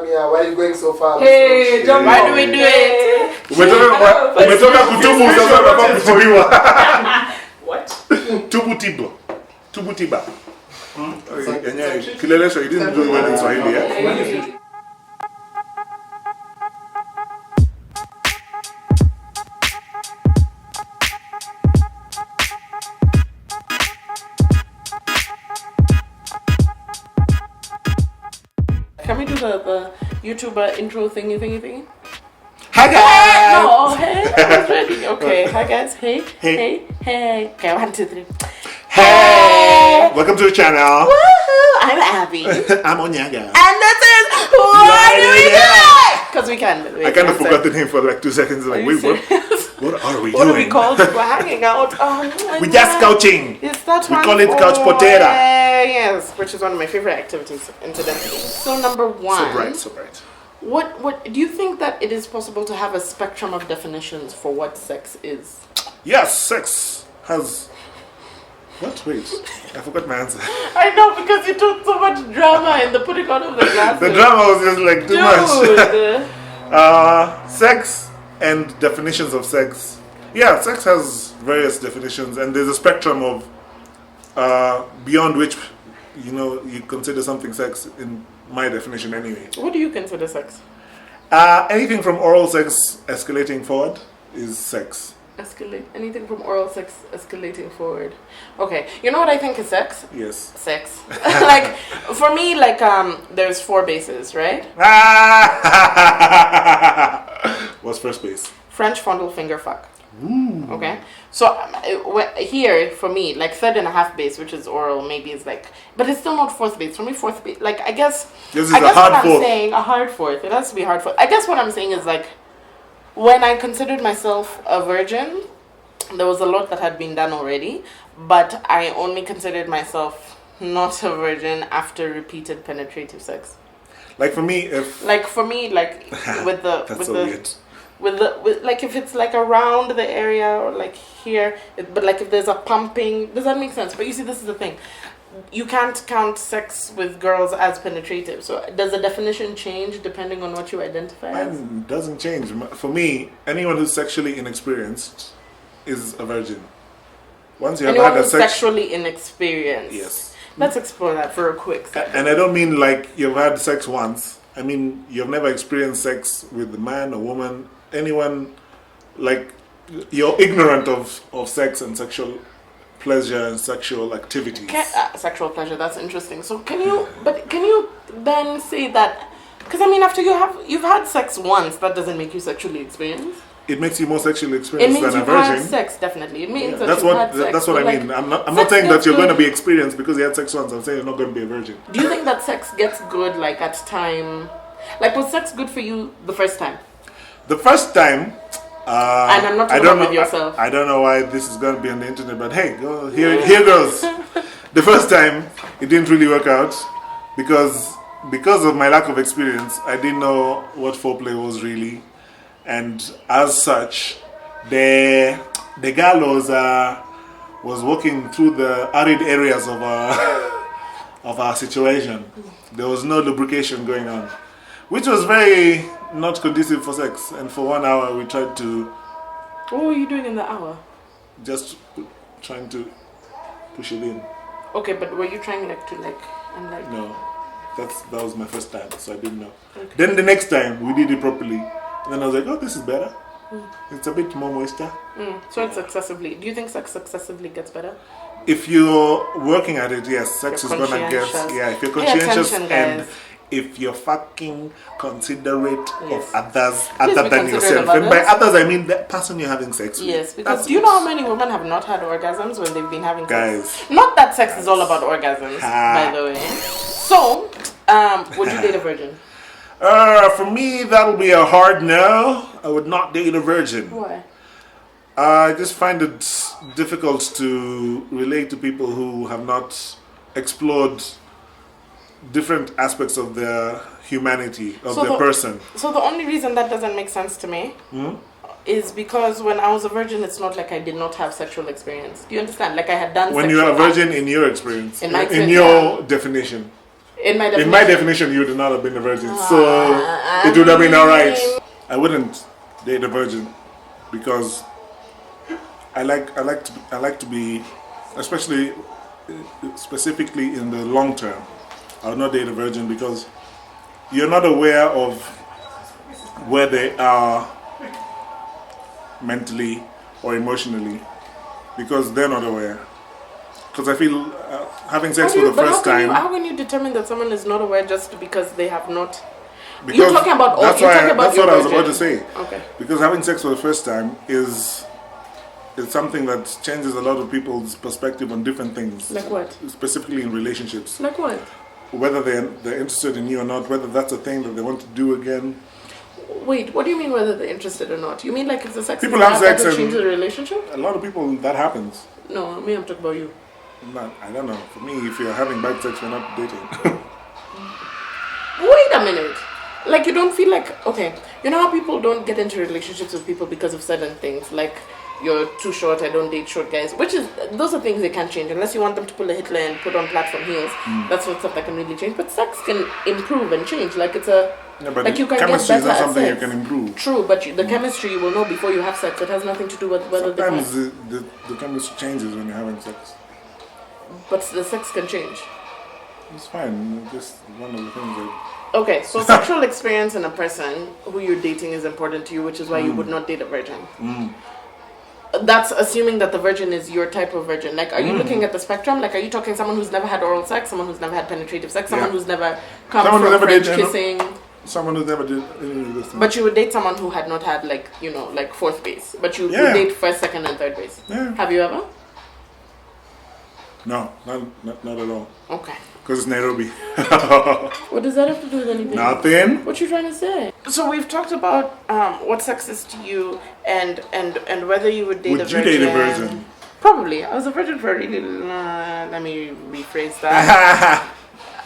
Why are you going so far? Hey, John, why do we do it? What? Tubutiba. Kilele, so you didn't do well in Swahili, yeah? Can we do the YouTuber intro thingy? Hi guys! No, hey, I was ready. Okay, hi guys, hey. Okay, 1, 2, 3. Hey! Welcome to the channel. Woohoo! I'm Abi. I'm Onyaga. And this is Why Do We Do It? Because we can. I kind of forgot the name for like 2 seconds. Like, wait, what are we doing? What are we called? We're hanging out. We're just couching. It's that we call it couch potato. Yes, which is one of my favorite activities, incidentally. So number 1. So bright. What do you think that it is possible to have a spectrum of definitions for what sex is? Yes, sex has. What? Wait, I forgot my answer. I know, because you took so much drama in the putting on of the glasses. The drama was just like too much. Sex and definitions of sex. Yeah, sex has various definitions, and there's a spectrum of beyond which you consider something sex in my definition anyway. What do you consider sex? Anything from oral sex escalating forward is sex. Anything from oral sex escalating forward. Okay, you know what I think is sex? Yes. Sex. Like, for me, like, there's 4 bases, right? What's first base? French fondle finger fuck. Ooh. Okay, so here for me, like 3rd and a half base, which is oral, maybe is like, but it's still not 4th base. For me, 4th base, like I guess what I'm saying, a hard 4th. It has to be hard 4th. I guess what I'm saying is like, when I considered myself a virgin, there was a lot that had been done already, but I only considered myself not a virgin after repeated penetrative sex. Like for me, with like if it's like around the area or like here, but like if there's a pumping, does that make sense? But you see, this is the thing, you can't count sex with girls as penetrative. So does the definition change depending on what you identify as? It doesn't change. For me, anyone who's sexually inexperienced is a virgin. Once you have had a sexually inexperienced. Yes. Let's explore that for a quick second. And I don't mean like you've had sex once. I mean you've never experienced sex with a man, a woman, anyone. Like you're ignorant of sex and sexual pleasure and sexual activities. Sexual pleasure, that's interesting. So can you then say that, because I mean after you've had sex once, that doesn't make you sexually experienced? It makes you more sexually experienced than a virgin. It means you've had sex, definitely. It means that's what I mean. I'm not saying that you're going to be experienced because you had sex once. I'm saying you're not going to be a virgin. Do you think that sex gets good like at time? Like, was sex good for you the first time? The first time. And I'm not talking with yourself. I don't know why this is going to be on the internet, but hey, here goes. The first time, it didn't really work out because of my lack of experience. I didn't know what foreplay was really, and as such, the girl was walking through the arid areas of our situation. There was no lubrication going on, which was very not conducive for sex. And for 1 hour we tried to... What were you doing in the hour? Just trying to push it in. Okay, but were you trying No, that was my first time, so I didn't know. Okay. Then the next time we did it properly, and then I was like, oh, this is better. It's a bit more moisture. So it's excessively... Do you think sex excessively gets better? If you're working at it, yes, sex is gonna get... Yeah, if you're conscientious and if you're fucking considerate of others other than yourself. And by others, I mean the person you're having sex with. Yes, because do you know how many women have not had orgasms when they've been having sex? Guys. Not that sex is all about orgasms, by the way. So, would you date a virgin? For me, that'll be a hard no. I would not date a virgin. Why? I just find it difficult to relate to people who have not explored different aspects of their humanity, of their person. So the only reason that doesn't make sense to me is because when I was a virgin, it's not like I did not have sexual experience. Do you understand? Like I had done. When you are a virgin, in your experience, in my experience, in your definition. In my definition. In my definition, you would not have been a virgin, so it would have been alright. I wouldn't date a virgin because I like to be, especially specifically in the long term. I would not date a virgin because you're not aware of where they are mentally or emotionally, because they're not aware. Because I feel having sex for the first time. How can you determine that someone is not aware just because they have not? Because you're talking about. That's what I was about to say. Okay. Because having sex for the first time is something that changes a lot of people's perspective on different things. Like what? Specifically in relationships. Like what? Whether they're interested in you or not, whether that's a thing that they want to do again. Wait, what do you mean whether they're interested or not? You mean like if the sex people have sex and change the relationship? A lot of people that happens. No, I'm talking about you. I don't know. For me, if you're having bad sex, you're not dating. Wait a minute. Like you don't feel like, okay, you know how people don't get into relationships with people because of certain things, like you're too short, I don't date short guys, those are things they can't change unless you want them to pull a Hitler and put on platform heels. That's what stuff that can really change. But sex can improve and change. Like it's a, but like you can chemistry get better is not something at you sex. can improve. True, but the chemistry you will know before you have sex. It has nothing to do with whether sometimes the chemistry changes when you're having sex. But the sex can change. It's fine. Just one of the things that. Okay, so sexual experience in a person who you're dating is important to you, which is why you would not date a virgin. That's assuming that the virgin is your type of virgin. Like, are you looking at the spectrum? Like, are you talking someone who's never had oral sex, someone who's never had penetrative sex, someone who's never come from French kissing? Someone who never did any of this. But you would date someone who had not had, like, you know, like fourth base. But you would date first, second, and third base. Yeah. Have you ever? No, not at all. Okay. Because it's Nairobi. What does that have to do with anything? Nothing. What you trying to say? So we've talked about what sex is to you and whether you would date a virgin. Would you date a virgin? Probably. I was a virgin for a really... let me rephrase that.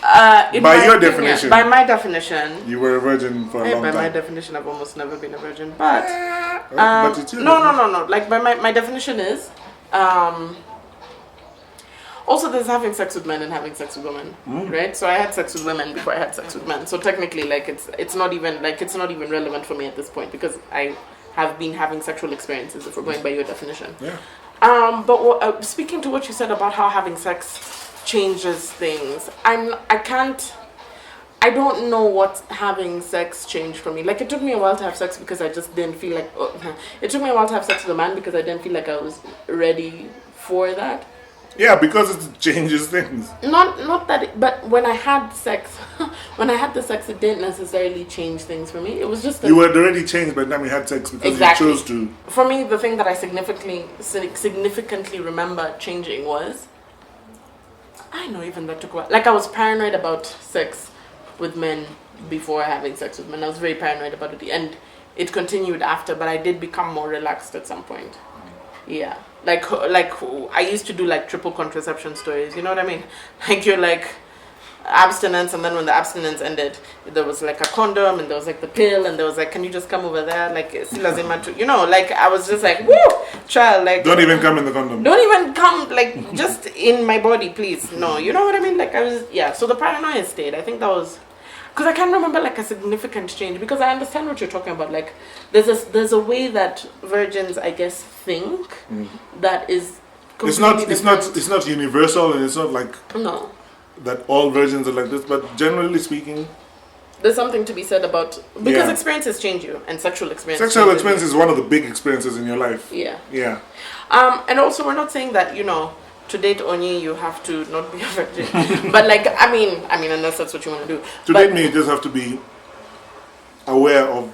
By your definition. By my definition. You were a virgin for a long time. By my definition, I've almost never been a virgin. But... but it's your definition. No. Like, my definition is... also, there's having sex with men and having sex with women, right? So I had sex with women before I had sex with men. So technically, like it's not even relevant for me at this point because I have been having sexual experiences. If we're going by your definition, yeah. But speaking to what you said about how having sex changes things, I don't know what having sex changed for me. Like it took me a while to have sex because I just didn't feel like. It took me a while to have sex with a man because I didn't feel like I was ready for that. Yeah, because it changes things. Not that, but when I had sex, it didn't necessarily change things for me. It was just you had already changed by the time you had sex because you chose to. For me, the thing that I significantly remember changing was, I know even that took a while. Like I was paranoid about sex with men before having sex with men. I was very paranoid about it, and it continued after. But I did become more relaxed at some point. Yeah. Like I used to do like triple contraception stories, you know what I mean? Like you're like abstinence, and then when the abstinence ended, there was like a condom, and there was like the pill, and there was like, can you just come over there? Like, you know, like I was just like, woo, child, like. Don't even come in the condom. Don't even come, like, just in my body, please. No, you know what I mean? Like I was, yeah. So the paranoia stayed. I think that was. Because I can't remember like a significant change, because I understand what you're talking about. Like there's a way that virgins, I guess, think that is completely it's not universal, and it's not like that all virgins are like this, but generally speaking, there's something to be said about because experiences change you, and sexual experiences. Sexual experience is one of the big experiences in your life. Yeah. Yeah. And also we're not saying that, you know, to date Onyi, you have to not be a virgin. But like, I mean, unless that's what you want to do. To date me, you just have to be aware of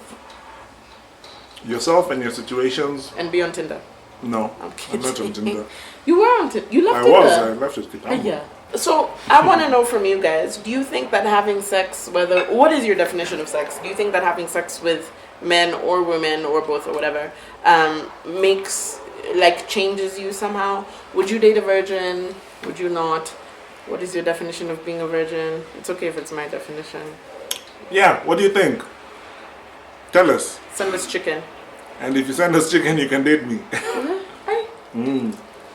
yourself and your situations. And be on Tinder. No, I'm not on Tinder. You were on Tinder. You left Tinder. I left it. Yeah. So I want to know from you guys, do you think that having sex, what is your definition of sex? Do you think that having sex with men or women or both or whatever changes you somehow? Would you date a virgin? Would you not? What is your definition of being a virgin? It's okay if it's my definition. Yeah, what do you think? Tell us. Send us chicken. And if you send us chicken, you can date me.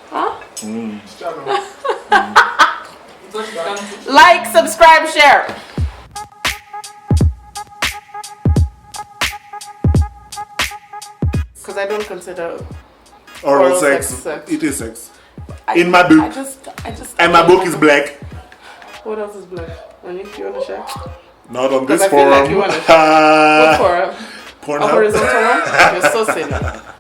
Huh? Like, subscribe, share. Because I don't consider oral sex. It is sex. In my book. And my book is black. What else is black? Onyi, you want to share? Not on this I forum. feel like you want to share. What forum? Pornhub. A horizontal one? You're so silly.